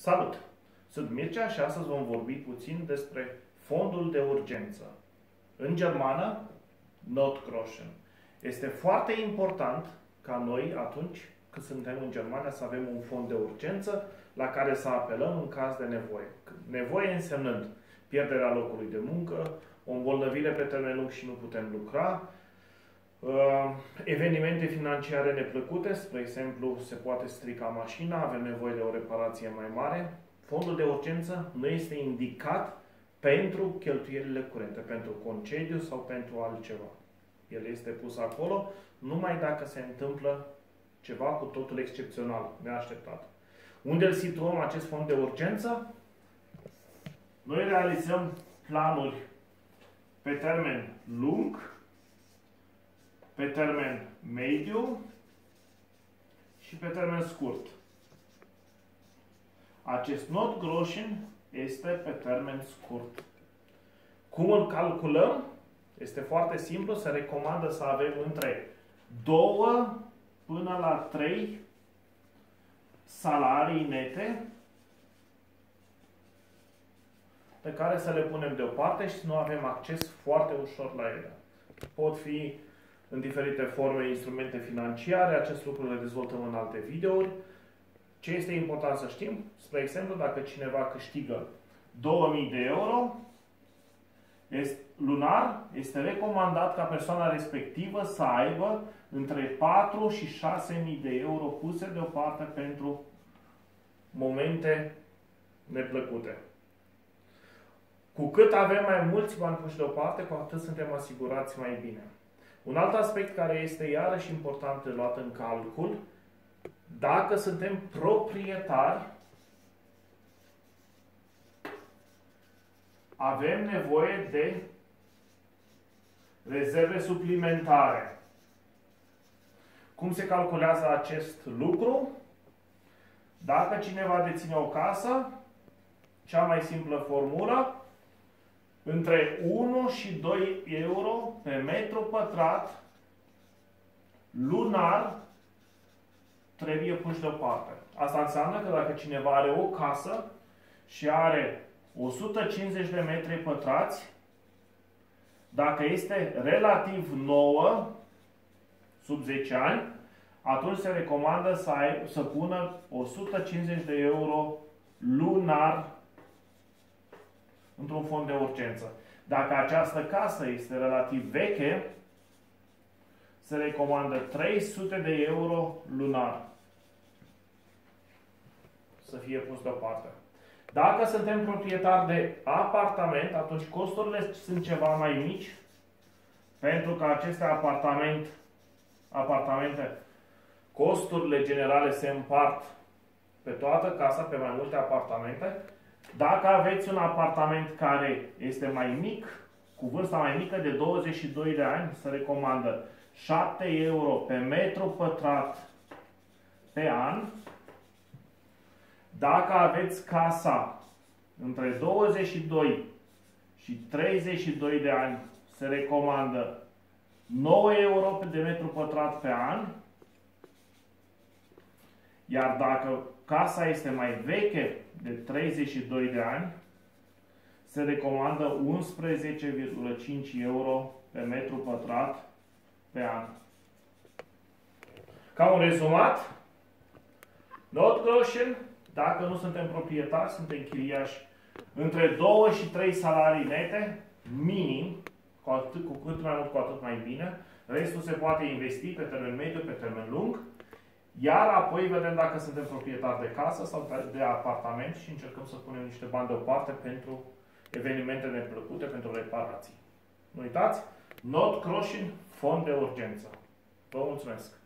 Salut! Sunt Mircea și astăzi vom vorbi puțin despre fondul de urgență. În germană, Notgroschen. Este foarte important ca noi, atunci când suntem în Germania, să avem un fond de urgență la care să apelăm în caz de nevoie. Nevoie însemnând pierderea locului de muncă, o îmbolnăvire pe termen lung și nu putem lucra, evenimente financiare neplăcute, spre exemplu, se poate strica mașina, avem nevoie de o reparație mai mare. Fondul de urgență nu este indicat pentru cheltuielile curente, pentru concediu sau pentru altceva. El este pus acolo numai dacă se întâmplă ceva cu totul excepțional, neașteptat. Unde îl situăm acest fond de urgență? Noi realizăm planuri pe termen lung, pe termen mediu și pe termen scurt. Acest Notgroschen este pe termen scurt. Cum îl calculăm? Este foarte simplu, se recomandă să avem între 2 până la 3 salarii nete pe care să le punem deoparte și să nu avem acces foarte ușor la ele. Pot fi în diferite forme instrumente financiare, acest lucru le dezvoltăm în alte videouri. Ce este important să știm? Spre exemplu, dacă cineva câștigă 2000 de euro lunar, este recomandat ca persoana respectivă să aibă între 4 și 6000 de euro puse deoparte pentru momente neplăcute. Cu cât avem mai mulți bani puși deoparte, cu atât suntem asigurați mai bine. Un alt aspect care este iarăși important de luat în calcul, dacă suntem proprietari, avem nevoie de rezerve suplimentare. Cum se calculează acest lucru? Dacă cineva deține o casă, cea mai simplă formulă, între 1 și 2 euro pe metru pătrat lunar trebuie puși deoparte. Asta înseamnă că dacă cineva are o casă și are 150 de metri pătrați, dacă este relativ nouă, sub 10 ani, atunci se recomandă să pună 150 de euro lunar într-un fond de urgență. Dacă această casă este relativ veche, se recomandă 300 de euro lunar să fie pus deoparte. Dacă suntem proprietari de apartament, atunci costurile sunt ceva mai mici, pentru că aceste apartamente, costurile generale se împart pe toată casa, pe mai multe apartamente. Dacă aveți un apartament care este mai mic, cu vârsta mai mică de 22 de ani, se recomandă 7 euro pe metru pătrat pe an. Dacă aveți casa între 22 și 32 de ani, se recomandă 9 euro de metru pătrat pe an. Iar dacă casa este mai veche de 32 de ani, se recomandă 11,5 euro pe metru pătrat pe an. Ca un rezumat, Notgroschen, dacă nu suntem proprietari, suntem chiriași, între 2 și 3 salarii nete, minim, cu cât mai mult, cu atât mai bine. Restul se poate investi pe termen mediu, pe termen lung. Iar apoi vedem dacă suntem proprietari de casă sau de apartament și încercăm să punem niște bani deoparte pentru evenimente neplăcute, pentru reparații. Nu uitați, Notgroschen, fond de urgență. Vă mulțumesc!